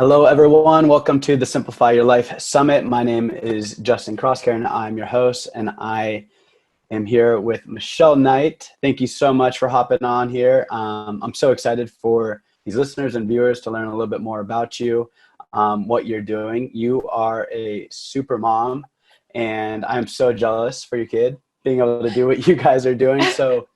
Hello, everyone. Welcome to the Simplify Your Life Summit. My name is Justin Crosscare, and I'm your host, and I am here with Michelle Knight. Thank you so much for hopping on here. I'm so excited for these listeners and viewers to learn a little bit more about you, what you're doing. You are a super mom, and I'm so jealous for your kid being able to do what you guys are doing. So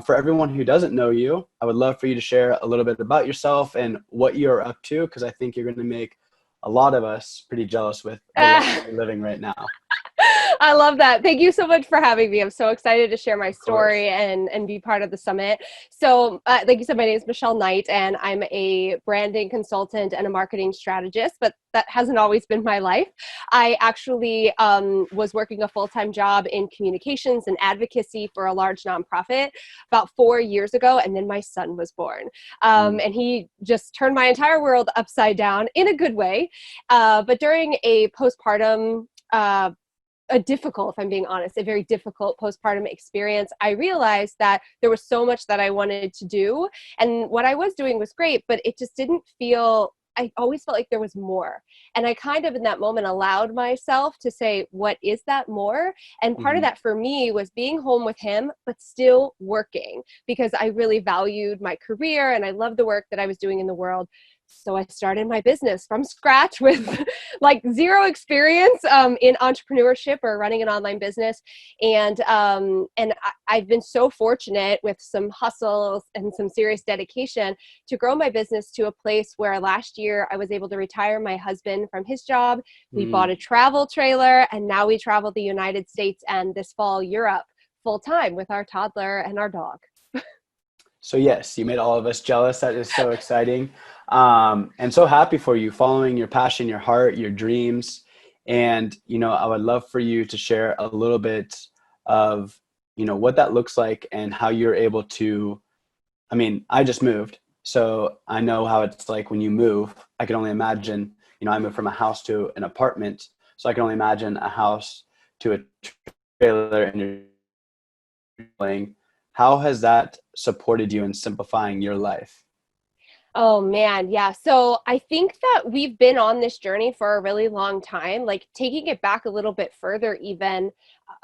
for everyone who doesn't know you, I would love for you to share a little bit about yourself and what you're up to, because I think you're going to make a lot of us pretty jealous with the life that you're living right now. I love that. Thank you so much for having me. I'm so excited to share my Of course. story and be part of the summit. So, like you said, my name is Michelle Knight, and I'm a branding consultant and a marketing strategist, but that hasn't always been my life. I actually was working a full-time job in communications and advocacy for a large nonprofit about 4 years ago, and then my son was born. And he just turned my entire world upside down in a good way. But during a postpartum if I'm being honest, a very difficult postpartum experience, I realized that there was so much that I wanted to do. And what I was doing was great, but it just didn't feel, I always felt like there was more. And I kind of in that moment allowed myself to say, what is that more? And part of Mhm. that for me was being home with him, but still working, because I really valued my career and I loved the work that I was doing in the world. So I started my business from scratch with like zero experience in entrepreneurship or running an online business. I've been so fortunate with some hustles and some serious dedication to grow my business to a place where last year I was able to retire my husband from his job. We bought Mm. a travel trailer, and now we travel the United States and this fall Europe full time with our toddler and our dog. So yes, you made all of us jealous. That is so exciting. And so happy for you following your passion, your heart, your dreams. And, I would love for you to share a little bit of, what that looks like and how you're able to, I just moved, so I know how it's like when you move. I can only imagine, I moved from a house to an apartment, so I can only imagine a house to a trailer, and you're playing. How has that supported you in simplifying your life? Oh man, yeah. So I think that we've been on this journey for a really long time. Like taking it back a little bit further, even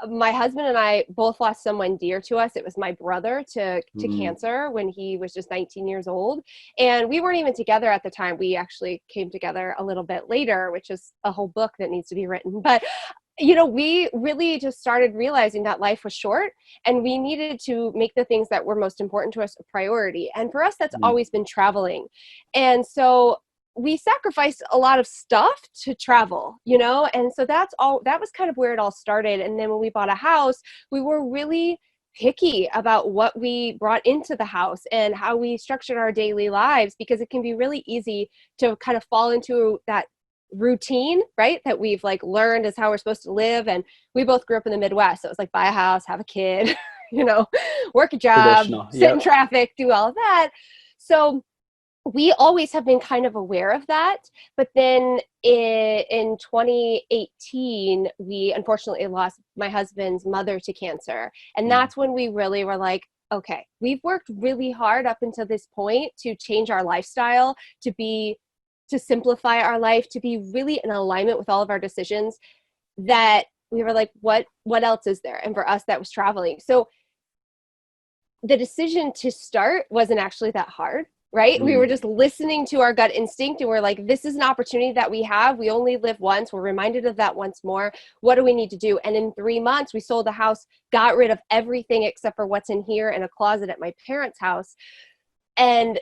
my husband and I both lost someone dear to us. It was my brother to Mm, cancer when he was just 19 years old, and we weren't even together at the time. We actually came together a little bit later, which is a whole book that needs to be written. But we really just started realizing that life was short and we needed to make the things that were most important to us a priority. And for us, that's mm, always been traveling. And so we sacrificed a lot of stuff to travel, and so that was kind of where it all started. And then when we bought a house, we were really picky about what we brought into the house and how we structured our daily lives, because it can be really easy to kind of fall into that routine, right? That we've like learned is how we're supposed to live. And we both grew up in the Midwest. So it was like buy a house, have a kid, you know, work a job, traditional. sit in Yep. traffic, do all of that. So we always have been kind of aware of that. But then in 2018, we unfortunately lost my husband's mother to cancer. And Mm, that's when we really were like, okay, we've worked really hard up until this point to change our lifestyle, to simplify our life, to be really in alignment with all of our decisions, that we were like, what else is there? And for us, that was traveling. So the decision to start wasn't actually that hard, right? We were mm. just listening to our gut instinct, and we're like, this is an opportunity that we have. We only live once. We're reminded of that once more. What do we need to do? And in 3 months, we sold the house, got rid of everything except for what's in here and a closet at my parents' house. And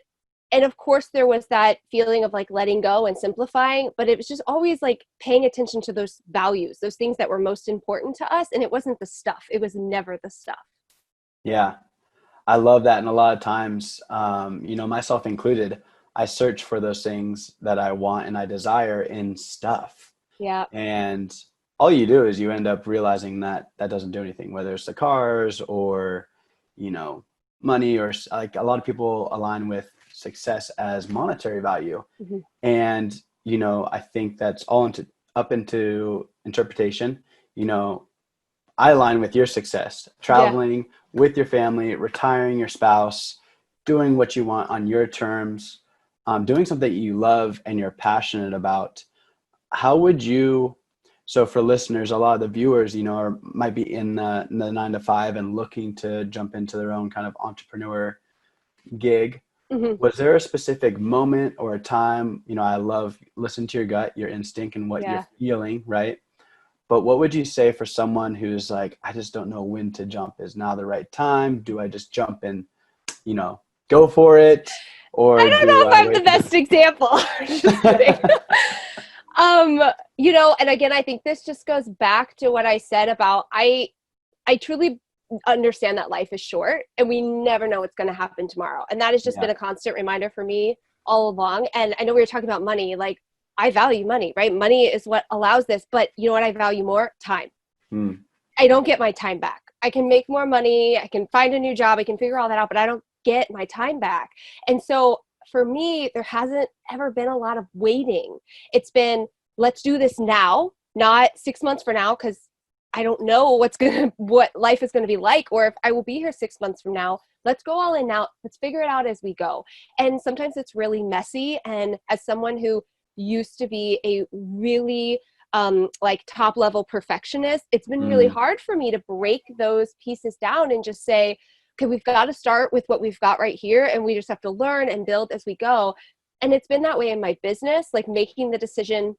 of course there was that feeling of like letting go and simplifying, but it was just always like paying attention to those values, those things that were most important to us. And it wasn't the stuff. It was never the stuff. Yeah, I love that. And a lot of times, myself included, I search for those things that I want and I desire in stuff. Yeah. And all you do is you end up realizing that that doesn't do anything, whether it's the cars or, you know, money, or like a lot of people align with success as monetary value. Mm-hmm. And, I think that's all up into interpretation. You know, I align with your success, Yeah. traveling with your family, retiring your spouse, doing what you want on your terms. doing something you love and you're passionate about, how would you, so for listeners, a lot of the viewers, might be in the 9 to 5 and looking to jump into their own kind of entrepreneur gig. Mm-hmm. Was there a specific moment or a time, I love listening to your gut, your instinct, and what you're feeling, right? But what would you say for someone who's like, I just don't know when to jump? Is now the right time? Do I just jump and, go for it? Or I don't do know if I I'm wait? the best example. Just kidding. And again, I think this just goes back to what I said about I truly understand that life is short and we never know what's going to happen tomorrow. And that has just been a constant reminder for me all along. And I know we were talking about money, like I value money, right? Money is what allows this, but you know what I value more? Time. I don't get my time back. I can make more money. I can find a new job. I can figure all that out, but I don't get my time back. And so for me, there hasn't ever been a lot of waiting. It's been, let's do this now, not 6 months from now, because I don't know what life is going to be like, or if I will be here 6 months from now. Let's go all in now. Let's figure it out as we go. And sometimes it's really messy. And as someone who used to be a really like top level perfectionist, it's been really hard for me to break those pieces down and just say, okay, we've got to start with what we've got right here. And we just have to learn and build as we go. And it's been that way in my business, like making the decision.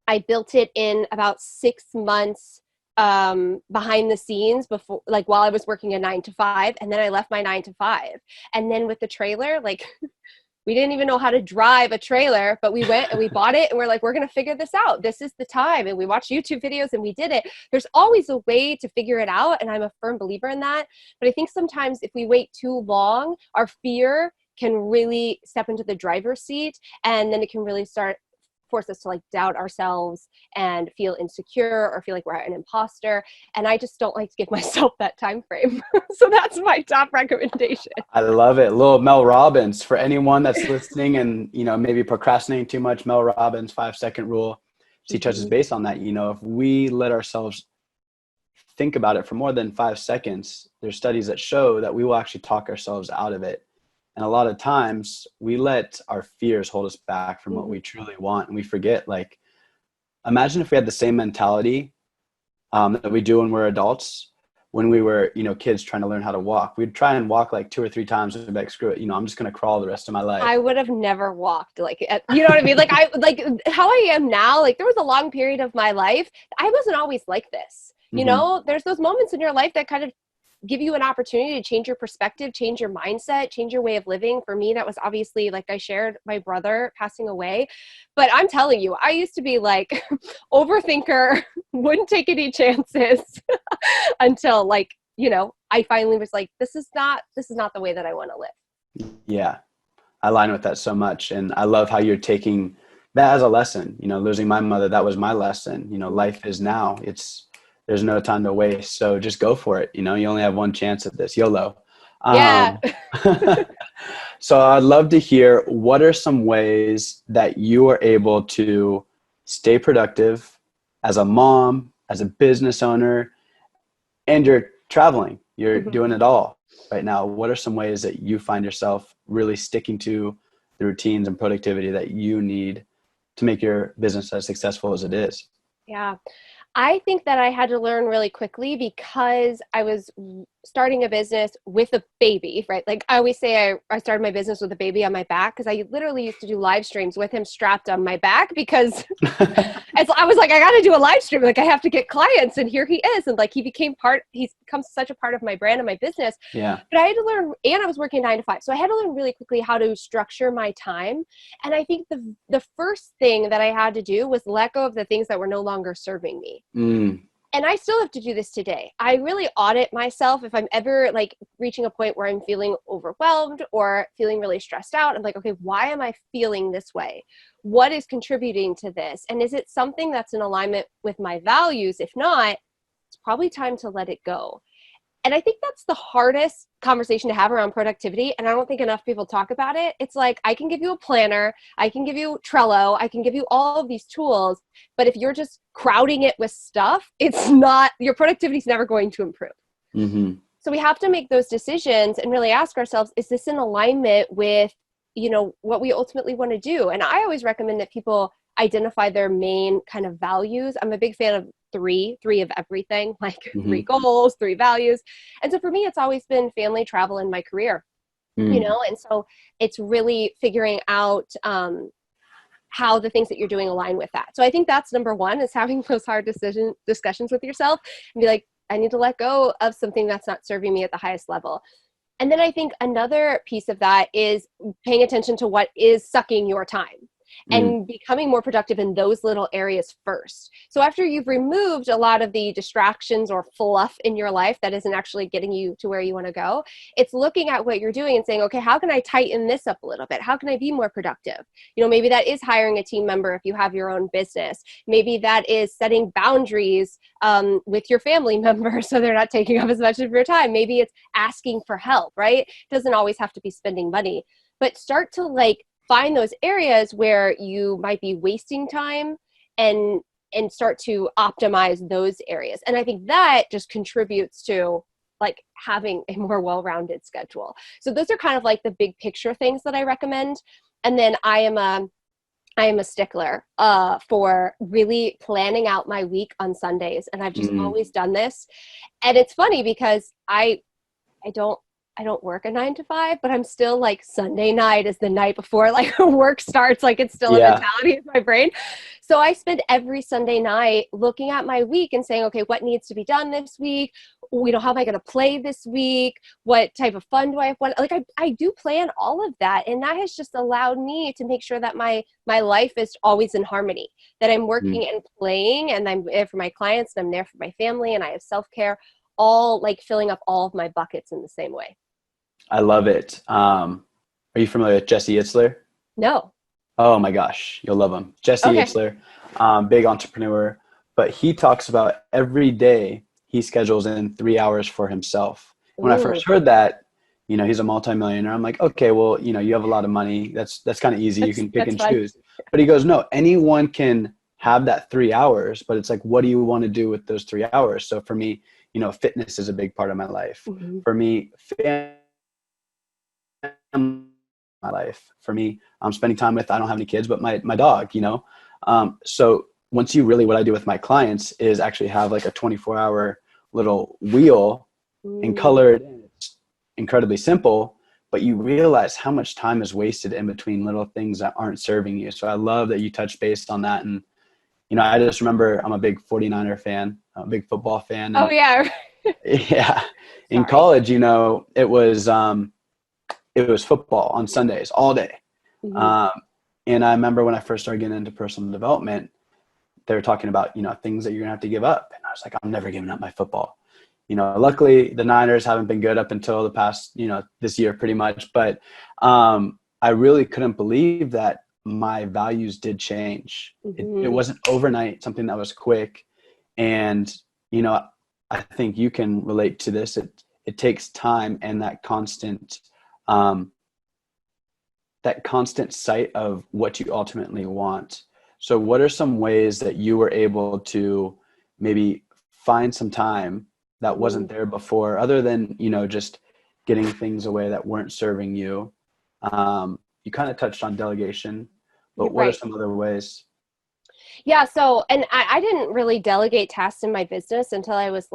I built it in about 6 months behind the scenes before, like while I was working a 9 to 5, and then I left my 9 to 5. And then with the trailer, like we didn't even know how to drive a trailer, but we went and we bought it and we're like, we're going to figure this out. This is the time. And we watched YouTube videos and we did it. There's always a way to figure it out. And I'm a firm believer in that. But I think sometimes if we wait too long, our fear can really step into the driver's seat, and then it can really force us to like doubt ourselves and feel insecure or feel like we're an imposter. And I just don't like to give myself that time frame. So that's my top recommendation. I love it. Little Mel Robbins for anyone that's listening and, maybe procrastinating too much. Mel Robbins 5-second rule. She touches base on that. If we let ourselves think about it for more than 5 seconds, there's studies that show that we will actually talk ourselves out of it. And a lot of times we let our fears hold us back from what we truly want. And we forget, like, imagine if we had the same mentality that we do when we're adults. When we were, kids trying to learn how to walk, we'd try and walk like 2 or 3 times and be like, screw it. I'm just going to crawl the rest of my life. I would have never walked you know what I mean? Like how I am now, like there was a long period of my life. I wasn't always like this. There's those moments in your life that kind of give you an opportunity to change your perspective, change your mindset, change your way of living. For me, that was obviously, like I shared, my brother passing away. But I'm telling you, I used to be like overthinker, wouldn't take any chances until I finally was like, this is not the way that I want to live. Yeah. I align with that so much. And I love how you're taking that as a lesson, losing my mother, that was my lesson. Life is now. There's no time to waste. So just go for it. You only have one chance at this. YOLO. Yeah. So I'd love to hear, what are some ways that you are able to stay productive as a mom, as a business owner, and you're traveling, you're doing it all right now. What are some ways that you find yourself really sticking to the routines and productivity that you need to make your business as successful as it is? Yeah. I think that I had to learn really quickly because I was starting a business with a baby, right? Like I always say, I started my business with a baby on my back, because I literally used to do live streams with him strapped on my back, because I was like, I got to do a live stream. Like I have to get clients, and here he is. And like, he's become such a part of my brand and my business. Yeah. But I had to learn, and I was working 9 to 5. So I had to learn really quickly how to structure my time. And I think the first thing that I had to do was let go of the things that were no longer serving me. And I still have to do this today. I really audit myself if I'm ever like reaching a point where I'm feeling overwhelmed or feeling really stressed out. I'm like, okay, why am I feeling this way? What is contributing to this? And is it something that's in alignment with my values? If not, it's probably time to let it go. And I think that's the hardest conversation to have around productivity. And I don't think enough people talk about it. It's like, I can give you a planner, I can give you Trello, I can give you all of these tools. But if you're just crowding it with stuff, your productivity is never going to improve. So we have to make those decisions and really ask ourselves, is this in alignment with what we ultimately want to do. And I always recommend that people identify their main kind of values. I'm a big fan of three of everything, like Mm-hmm. 3 goals, 3 values. And so for me, it's always been family, travel, and my career, and so it's really figuring out how the things that you're doing align with that. So I think that's number one, is having those hard discussions with yourself and be like, I need to let go of something that's not serving me at the highest level. And then I think another piece of that is paying attention to what is sucking your time and becoming more productive in those little areas first. So after you've removed a lot of the distractions or fluff in your life that isn't actually getting you to where you want to go, it's looking at what you're doing and saying, okay, how can I tighten this up a little bit? How can I be more productive? Maybe that is hiring a team member if you have your own business. Maybe that is setting boundaries with your family members so they're not taking up as much of your time. Maybe it's asking for help, right? It doesn't always have to be spending money, but start to find those areas where you might be wasting time and start to optimize those areas. And I think that just contributes to having a more well-rounded schedule. So those are kind of the big picture things that I recommend. And then I am a stickler for really planning out my week on Sundays. And I've just always done this. And it's funny because I don't work a 9 to 5, but I'm still Sunday night is the night before work starts. It's still a mentality in my brain. So I spend every Sunday night looking at my week and saying, okay, what needs to be done this week? How am I going to play this week? What type of fun do I want? I do plan all of that. And that has just allowed me to make sure that my life is always in harmony, that I'm working and playing, and I'm there for my clients, and I'm there for my family, and I have self-care, all filling up all of my buckets in the same way. I love it. Are you familiar with Jesse Itzler? No. Oh my gosh, you'll love him. Jesse Itzler, big entrepreneur, but he talks about every day he schedules in 3 hours for himself. When I first heard that, he's a multimillionaire. I'm like, okay, well, you have a lot of money. That's kind of easy. You can pick and choose. But he goes, no, anyone can have that 3 hours, but it's what do you want to do with those 3 hours? So for me, fitness is a big part of my life. For me, my life. For me, I'm spending time with, I don't have any kids, but my dog, so once what I do with my clients is actually have a 24-hour little wheel and colored. It's incredibly simple, but you realize how much time is wasted in between little things that aren't serving you. So I love that you touched base on that. And, I just remember I'm a big 49er fan, a big football fan. Oh yeah. Yeah. In college, it was football on Sundays all day. And I remember when I first started getting into personal development, they were talking about, things that you're gonna have to give up. And I was like, I'm never giving up my football. Luckily the Niners haven't been good up until the past, this year pretty much. But I really couldn't believe that my values did change. It wasn't overnight, something that was quick. And, I think you can relate to this. It takes time and that constant sight of what you ultimately want. So what are some ways that you were able to maybe find some time that wasn't there before, other than, just getting things away that weren't serving you? You kind of touched on delegation, but what are some other ways? Yeah. So, and I didn't really delegate tasks in my business until I was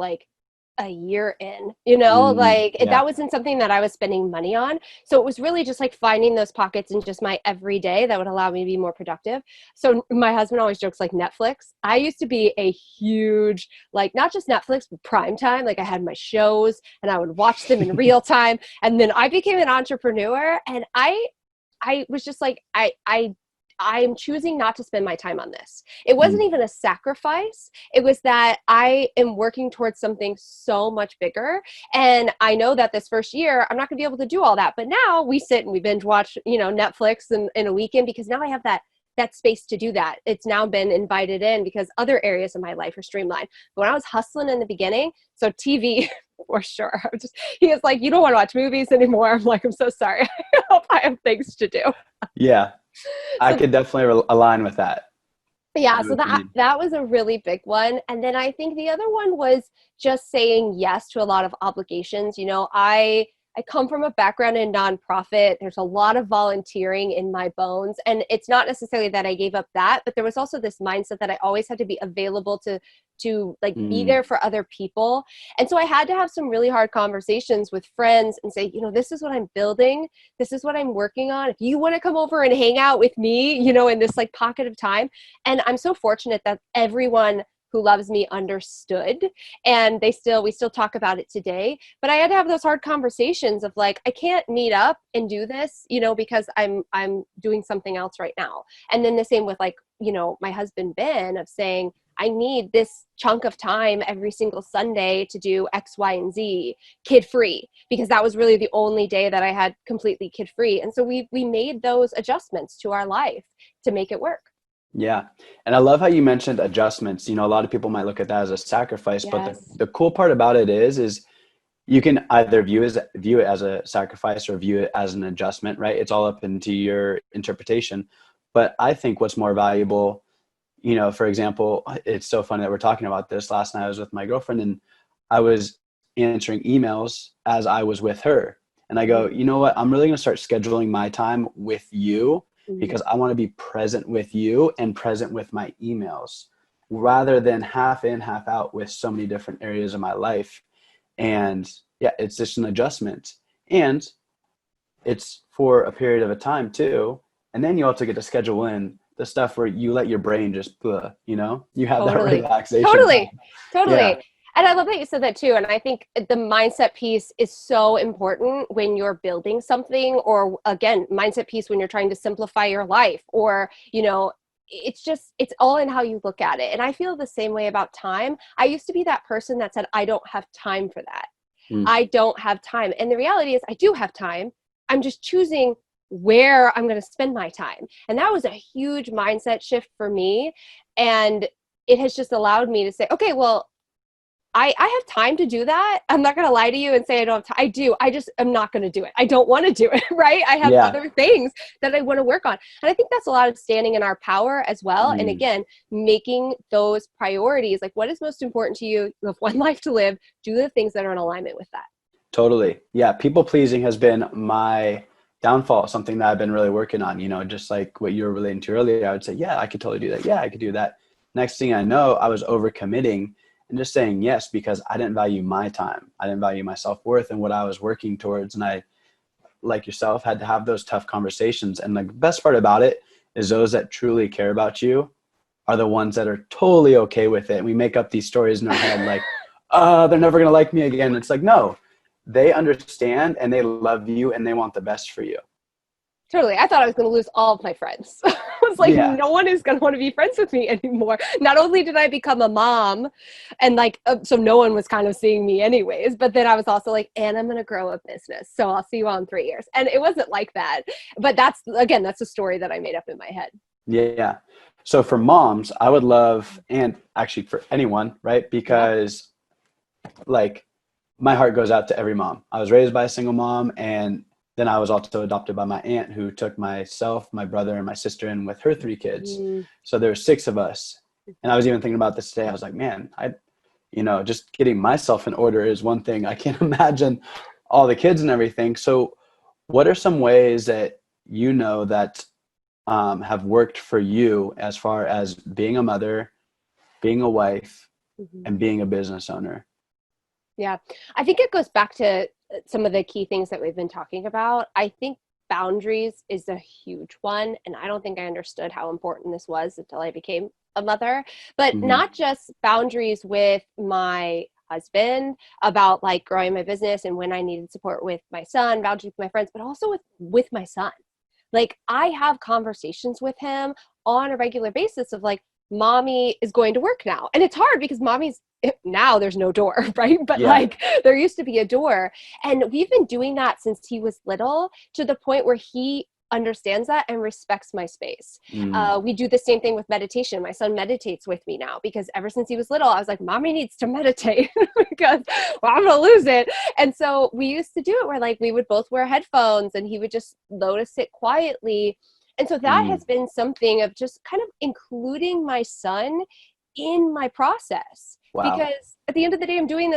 a year in, that wasn't something that I was spending money on. So it was really just finding those pockets in just my everyday that would allow me to be more productive. So my husband always jokes Netflix. I used to be a huge, not just Netflix, but prime time. I had my shows and I would watch them in real time. And then I became an entrepreneur, and I was just I'm choosing not to spend my time on this. It wasn't even a sacrifice. It was that I am working towards something so much bigger. And I know that this first year, I'm not gonna be able to do all that. But now we sit and we binge watch, Netflix in a weekend, because now I have that space to do that. It's now been invited in because other areas of my life are streamlined. But when I was hustling in the beginning, so TV for sure. He was like, you don't want to watch movies anymore. I'm like, I'm so sorry. I hope I have things to do. Yeah. I could definitely align with that. Yeah, so that was a really big one. And then I think the other one was just saying yes to a lot of obligations. I come from a background in nonprofit. There's a lot of volunteering in my bones. And it's not necessarily that I gave up that, but there was also this mindset that I always had to be available to like be there for other people. And so I had to have some really hard conversations with friends and say, this is what I'm building. This is what I'm working on. If you want to come over and hang out with me, in this like pocket of time. And I'm so fortunate that everyone who loves me understood, and we still talk about it today. But I had to have those hard conversations of like, I can't meet up and do this, because I'm doing something else right now. And then the same with like, my husband, Ben, of saying, I need this chunk of time every single Sunday to do X, Y, and Z kid free, because that was really the only day that I had completely kid free. And so we made those adjustments to our life to make it work. Yeah. And I love how you mentioned adjustments. A lot of people might look at that as a sacrifice, Yes. but the cool part about it is you can either view it as a sacrifice or view it as an adjustment, right? It's all up into your interpretation. But I think what's more valuable, for example, it's so funny that we're talking about this. Last night I was with my girlfriend and I was answering emails as I was with her. And I go, you know what? I'm really going to start scheduling my time with you, because I want to be present with you and present with my emails rather than half in, half out with so many different areas of my life. And yeah, it's just an adjustment. And it's for a period of a time too. And then you also get to schedule in the stuff where you let your brain just, you have that relaxation. Totally. Yeah. And I love that you said that too. And I think the mindset piece is so important when you're building something, or again, mindset piece when you're trying to simplify your life, or, it's all in how you look at it. And I feel the same way about time. I used to be that person that said, I don't have time for that. I don't have time. And the reality is I do have time. I'm just choosing where I'm going to spend my time. And that was a huge mindset shift for me. And it has just allowed me to say, okay, well, I have time to do that. I'm not going to lie to you and say I don't have time. I do. I'm not going to do it. I don't want to do it, right? I have other things that I want to work on. And I think that's a lot of standing in our power as well. And again, making those priorities, like what is most important to you? You have one life to live. Do the things that are in alignment with that. Totally. Yeah. People pleasing has been my downfall, something that I've been really working on, just like what you were relating to earlier. I would say, yeah, I could totally do that. Yeah, I could do that. Next thing I know, I was overcommitting and just saying yes, because I didn't value my time. I didn't value my self-worth and what I was working towards. And I, like yourself, had to have those tough conversations. And the best part about it is those that truly care about you are the ones that are totally okay with it. And we make up these stories in our head like, they're never going to like me again. It's like, no, they understand and they love you and they want the best for you. Totally. I thought I was going to lose all of my friends. I was like, no one is going to want to be friends with me anymore. Not only did I become a mom and like, so no one was kind of seeing me anyways, but then I was also like, and I'm going to grow a business. So I'll see you all in 3 years. And it wasn't like that. But that's a story that I made up in my head. Yeah. So for moms, I would love, and actually for anyone, right? Because like my heart goes out to every mom. I was raised by a single mom, and then I was also adopted by my aunt, who took myself, my brother, and my sister in with her 3 kids. So there were 6 of us. And I was even thinking about this today. I was like, man, just getting myself in order is one thing. I can't imagine all the kids and everything. So what are some ways that that have worked for you as far as being a mother, being a wife, and being a business owner? Yeah, I think it goes back to some of the key things that we've been talking about. I think boundaries is a huge one. And I don't think I understood how important this was until I became a mother, but not just boundaries with my husband about like growing my business and when I needed support with my son, boundaries with my friends, but also with my son. Like I have conversations with him on a regular basis of like, mommy is going to work now. And it's hard because now there's no door, right? But like there used to be a door. And we've been doing that since he was little, to the point where he understands that and respects my space. We do the same thing with meditation. My son meditates with me now, because ever since he was little, I was like, mommy needs to meditate because I'm gonna lose it. And so we used to do it where like we would both wear headphones and he would just notice it quietly. And so that has been something of just kind of including my son in my process. Wow. Because at the end of the day, I'm doing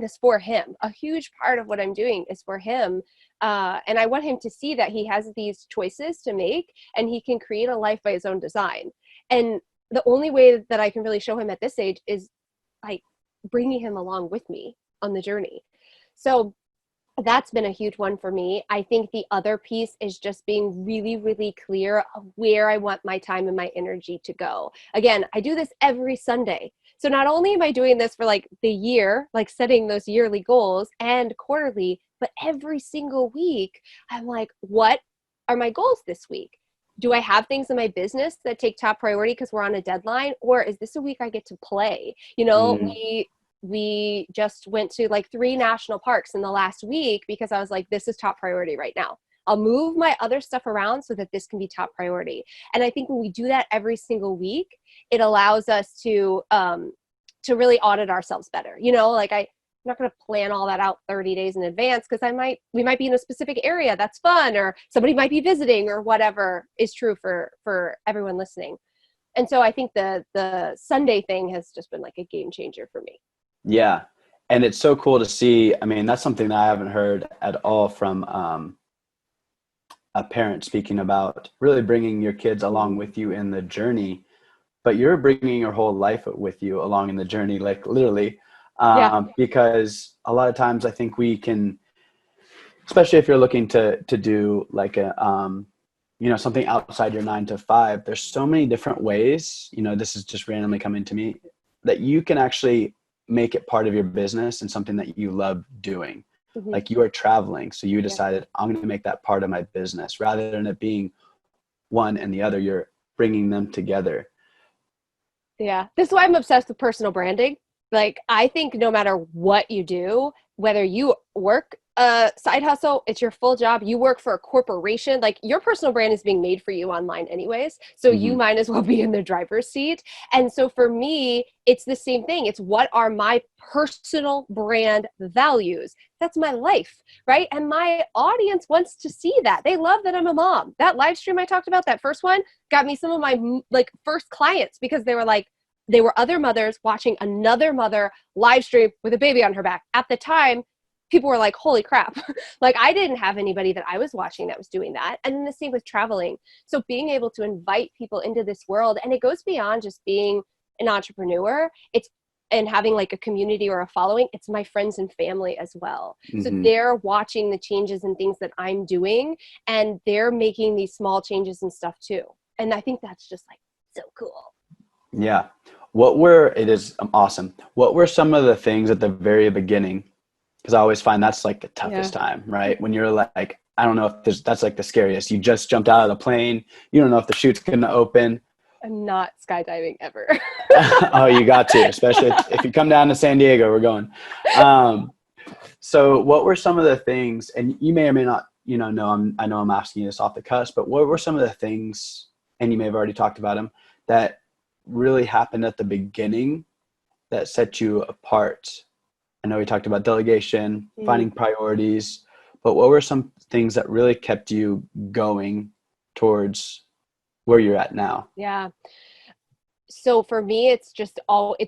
this for him. A huge part of what I'm doing is for him. And I want him to see that he has these choices to make and he can create a life by his own design. And the only way that I can really show him at this age is like bringing him along with me on the journey. So that's been a huge one for me. I think the other piece is just being really, really clear of where I want my time and my energy to go. Again, I do this every Sunday. So not only am I doing this for like the year, like setting those yearly goals and quarterly, but every single week, I'm like, what are my goals this week? Do I have things in my business that take top priority because we're on a deadline? Or is this a week I get to play? You know, Mm. we just went to like 3 national parks in the last week because I was like, this is top priority right now. I'll move my other stuff around so that this can be top priority. And I think when we do that every single week, it allows us to really audit ourselves better. You know, like I'm not going to plan all that out 30 days in advance because we might be in a specific area that's fun, or somebody might be visiting, or whatever is true for everyone listening. And so I think the Sunday thing has just been like a game changer for me. Yeah. And it's so cool to see. I mean, that's something that I haven't heard at all from a parent speaking about really bringing your kids along with you in the journey, but you're bringing your whole life with you along in the journey, like literally, Yeah. because a lot of times I think we can, especially if you're looking to do like a, something outside your 9 to 5, there's so many different ways, this is just randomly coming to me, that you can actually make it part of your business and something that you love doing. Mm-hmm. Like you are traveling. So you Yeah. decided, I'm going to make that part of my business rather than it being one and the other. You're bringing them together. Yeah. This is why I'm obsessed with personal branding. Like, I think no matter what you do, whether you work a side hustle, it's your full job, you work for a corporation, like your personal brand is being made for you online anyways. So you Mm-hmm. might as well be in the driver's seat. And so for me, it's the same thing. It's what are my personal brand values? That's my life, right? And my audience wants to see that. They love that I'm a mom. That live stream I talked about, that first one, got me some of my like first clients because they were other mothers watching another mother live stream with a baby on her back. At the time, people were like, holy crap. Like I didn't have anybody that I was watching that was doing that. And then the same with traveling. So being able to invite people into this world, and it goes beyond just being an entrepreneur, and having like a community or a following, it's my friends and family as well. So Mm-hmm. they're watching the changes and things that I'm doing, and they're making these small changes and stuff too. And I think that's just like so cool. Yeah. It is awesome. What were some of the things at the very beginning? Because I always find that's like the toughest time, right? When you're like, I don't know if that's like the scariest. You just jumped out of the plane. You don't know if the chute's going to open. I'm not skydiving ever. Oh, you got to, especially if you come down to San Diego, we're going. So what were some of the things, and you may or may not, I know I'm asking you this off the cusp, but what were some of the things, and you may have already talked about them, that really happened at the beginning that set you apart? I know we talked about delegation, finding priorities, but what were some things that really kept you going towards where you're at now? Yeah. So for me, it's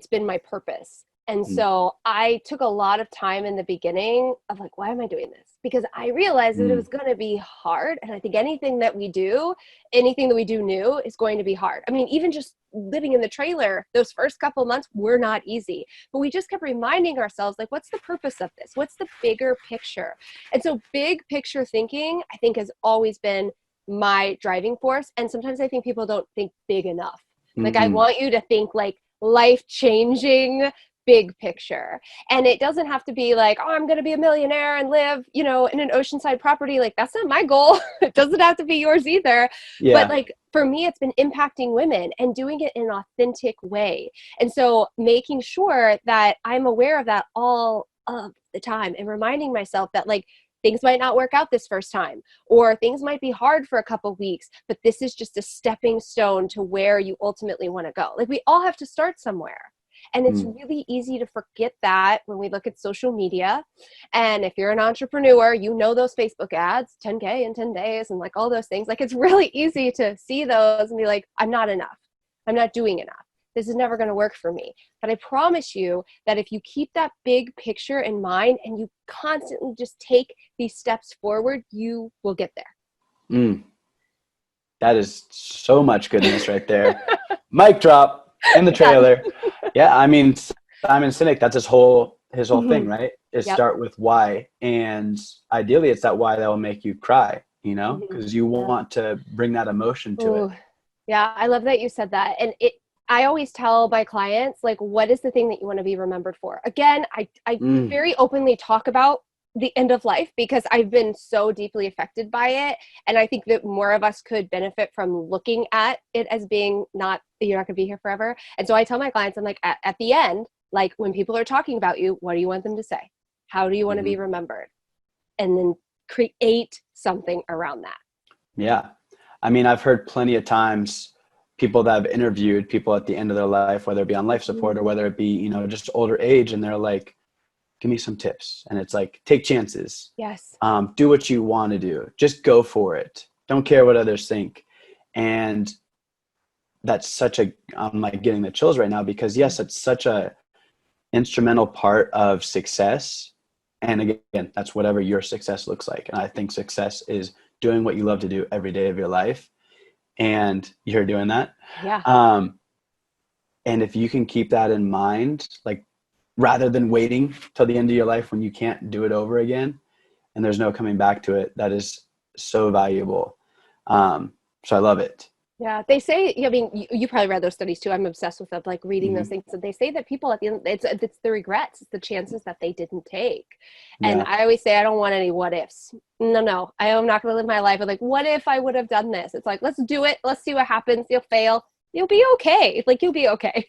been my purpose. And so I took a lot of time in the beginning of like, why am I doing this? Because I realized that it was going to be hard. And I think anything that we do new is going to be hard. I mean, even just living in the trailer, those first couple months were not easy, but we just kept reminding ourselves, like, what's the purpose of this? What's the bigger picture? And so big picture thinking, I think, has always been my driving force. And sometimes I think people don't think big enough. Like, I want you to think like life-changing big picture. And it doesn't have to be like, oh, I'm going to be a millionaire and live, in an oceanside property. Like, that's not my goal. It doesn't have to be yours either. Yeah. But like, for me, it's been impacting women and doing it in an authentic way. And so making sure that I'm aware of that all of the time and reminding myself that like, things might not work out this first time, or things might be hard for a couple weeks, but this is just a stepping stone to where you ultimately want to go. Like, we all have to start somewhere. And it's really easy to forget that when we look at social media. And if you're an entrepreneur, those Facebook ads, 10K in 10 days and like all those things. Like, it's really easy to see those and be like, I'm not enough. I'm not doing enough. this is never going to work for me. But I promise you that if you keep that big picture in mind and you constantly just take these steps forward, you will get there. That is so much goodness right there. Mic drop in the trailer. Yeah, I mean, Simon Sinek, that's his whole thing, right? Is start with why. And ideally, it's that why that will make you cry, you know, because you want to bring that emotion to it. Yeah, I love that you said that. And I always tell my clients, like, what is the thing that you want to be remembered for? Again, I very openly talk about the end of life because I've been so deeply affected by it. And I think that more of us could benefit from looking at it as being not, you're not going to be here forever. And so I tell my clients, I'm like, at the end, like when people are talking about you, what do you want them to say? How do you want to be remembered? And then create something around that. Yeah. I mean, I've heard plenty of times people that have interviewed people at the end of their life, whether it be on life support or whether it be, you know, just older age, and they're like, give me some tips. And it's like, take chances. Yes. Do what you want to do. Just go for it. Don't care what others think. And that's such a, I'm like getting the chills right now because yes, it's such a instrumental part of success. And again, that's whatever your success looks like. And I think success is doing what you love to do every day of your life. And you're doing that. Yeah. And if you can keep that in mind, like rather than waiting till the end of your life when you can't do it over again and there's no coming back to it, that is so valuable. So I love it. Yeah, they say, I mean, you probably read those studies too. I'm obsessed with them, like reading those things. And they say that people at the end, it's the regrets, it's the chances that they didn't take. And I always say, I don't want any what ifs. No, I am not going to live my life with like, what if I would have done this? It's like, let's do it. Let's see what happens. You'll fail. You'll be okay. Like, you'll be okay.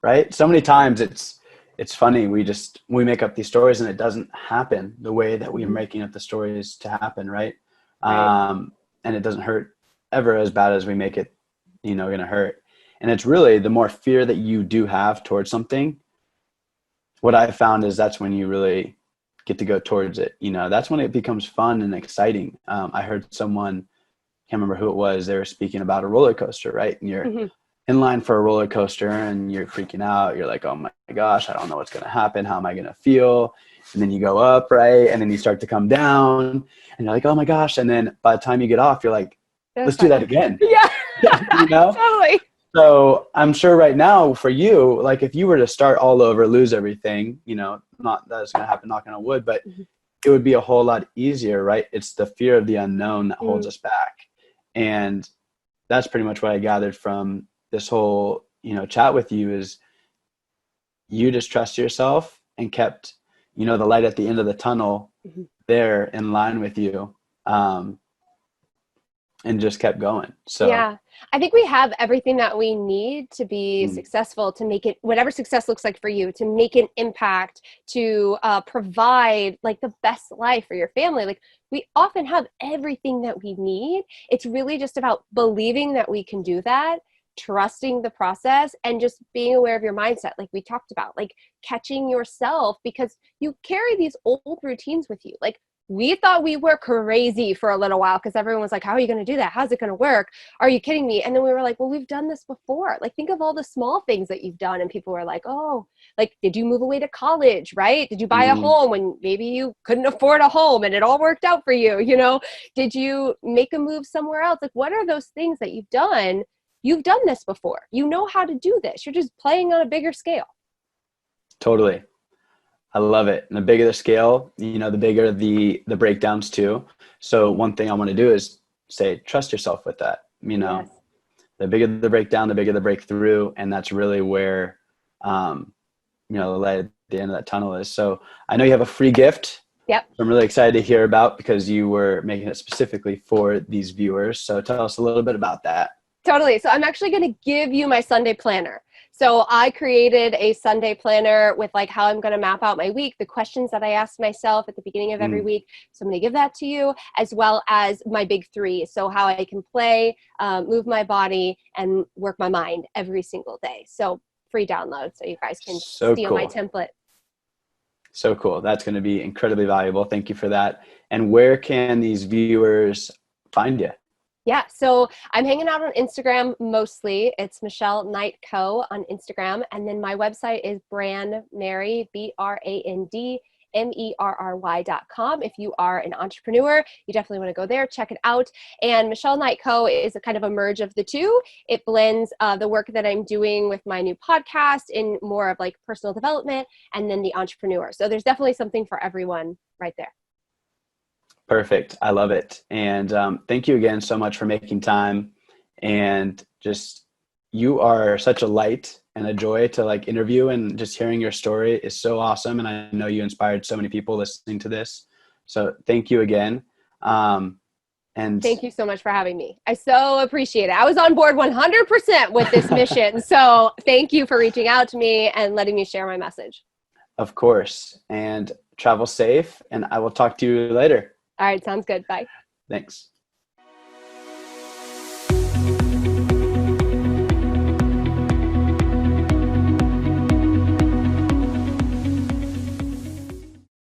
Right? So many times it's funny. We make up these stories and it doesn't happen the way that we're making up the stories to happen. Right. And it doesn't hurt ever as bad as we make it, you know, going to hurt. And it's really the more fear that you do have towards something, what I've found is that's when you really get to go towards it. You know, that's when it becomes fun and exciting. I heard someone, can't remember who it was, they were speaking about a roller coaster, right? And you're in line for a roller coaster and you're freaking out. You're like, oh my gosh, I don't know what's going to happen. How am I going to feel? And then you go up, right? And then you start to come down and you're like, oh my gosh. And then by the time you get off, you're like, let's do that again. Yeah. You know? Totally. So I'm sure right now for you, like if you were to start all over, lose everything, you know, not that it's going to happen, knocking on wood, but it would be a whole lot easier, right? It's the fear of the unknown that holds us back. And that's pretty much what I gathered from this whole, you know, chat with you is you just trust yourself and kept, you know, the light at the end of the tunnel there in line with you. And just kept going. So yeah, I think we have everything that we need to be successful, to make it, whatever success looks like for you, to make an impact, to provide like the best life for your family. Like we often have everything that we need. It's really just about believing that we can do that, trusting the process, and just being aware of your mindset. Like we talked about, like catching yourself, because you carry these old routines with you. Like we thought we were crazy for a little while because everyone was like, how are you going to do that? How's it going to work? Are you kidding me? And then we were like, well, we've done this before. Like, think of all the small things that you've done. And people were like, oh, like, did you move away to college, right? Did you buy a home when maybe you couldn't afford a home and it all worked out for you? You know, did you make a move somewhere else? Like, what are those things that you've done? You've done this before. You know how to do this. You're just playing on a bigger scale. Totally. I love it. And the bigger the scale, you know, the bigger the breakdowns too. So one thing I want to do is say, trust yourself with that. You know, the bigger the breakdown, the bigger the breakthrough. And that's really where, you know, the light at the end of that tunnel is. So I know you have a free gift. Yep. I'm really excited to hear about because you were making it specifically for these viewers. So tell us a little bit about that. Totally. So I'm actually going to give you my Sunday planner. So I created a Sunday planner with like how I'm going to map out my week, the questions that I ask myself at the beginning of every week. So I'm going to give that to you, as well as my big three. So how I can play, move my body, and work my mind every single day. So free download so you guys can steal my template. So cool. That's going to be incredibly valuable. Thank you for that. And where can these viewers find you? Yeah, so I'm hanging out on Instagram mostly. It's Michelle Knight Co on Instagram. And then my website is brandmerry, BrandMerry.com. If you are an entrepreneur, you definitely want to go there, check it out. And Michelle Knight Co is a kind of a merge of the two. It blends the work that I'm doing with my new podcast in more of like personal development and then the entrepreneur. So there's definitely something for everyone right there. Perfect. I love it. And thank you again so much for making time. And just, you are such a light and a joy to like interview, and just hearing your story is so awesome. And I know you inspired so many people listening to this. So thank you again. And thank you so much for having me. I so appreciate it. I was on board 100% with this mission. So thank you for reaching out to me and letting me share my message. of course, and travel safe, and I will talk to you later. All right. Sounds good. Bye. Thanks.